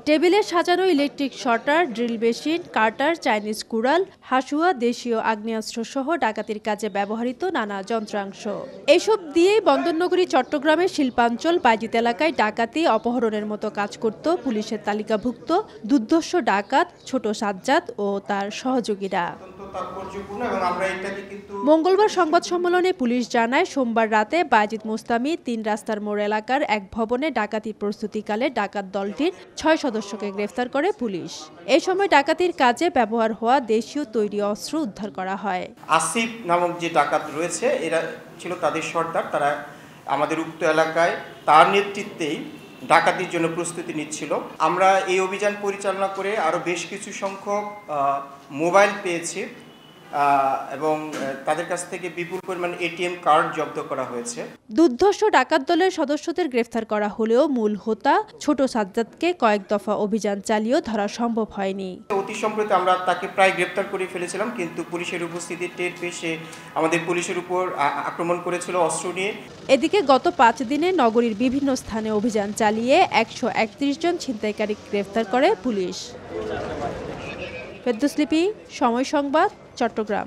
টেবিলে সাজানো electric shotter, drill machine, কাটার, Chinese কুড়াল, হাসুয়া, দেশীয় আগ্নেয়াস্ত্রসহ ডাকাতির কাজে ব্যবহৃত নানা যন্ত্রাংশ। এসব দিয়েই বন্দরনগরী চট্টগ্রামের শিল্পাঞ্চল বাইজিত এলাকায় ডাকাতি, অপহরণের মতো কাজ করত পুলিশের তালিকাভুক্ত দুর্ধর্ষ ডাকাত ছোট সাজ্জাদ ও তার সহযোগীরা। মঙ্গলবার সংবাদ সম্মেলনে পুলিশ জানায়, সোমবার রাতে বাইজিদ মোস্তামি ৩ রাস্তার মোড় এলাকার এক ভবনে ডাকাতির প্রস্তুতিকালে ডাকাত দলটির ৬ সদস্যকে গ্রেফতার করে পুলিশ। এই সময় ডাকাতির কাজে ব্যবহার হওয়া দেশীয় তৈরি অস্ত্র উদ্ধার করা হয়। আসিফ নামক যে ডাকাত রয়েছে, এরা ছিল তাদের সর্দার। তারা আমাদের উক্ত এলাকায় তার নেতৃত্বেই ডাকাতির জন্য প্রস্তুতি নিচ্ছিল। আমরা এই অভিযান পরিচালনা করে আরও বেশ কিছু সংখ্যক মোবাইল পেয়েছি এবং তাদের কাছ থেকে বিপুল পরিমাণ এটিএম কার্ড জব্দ করা হয়েছে। দুর্ধর্ষ ডাকাত দলের সদস্যদের গ্রেফতার করা হলেও মূল হোতা ছোট সাজ্জাদকে কয়েক দফা অভিযান চালিয়েও ধরা সম্ভব হয়নি। অতি সম্প্রতি আমরা তাকে প্রায় গ্রেফতার করে ফেলেছিলাম, কিন্তু পুলিশের উপস্থিতি টের পেয়ে সে আমাদের পুলিশের উপর আক্রমণ করেছিল অস্ত্র নিয়ে। এদিকে গত ৫ দিনে নগরীর বিভিন্ন স্থানে অভিযান চালিয়ে ১৩১ জন ছিনতাইকারী গ্রেফতার করে পুলিশ। ফেরদৌস লিপি, সময় সংবাদ, চট্টগ্রাম।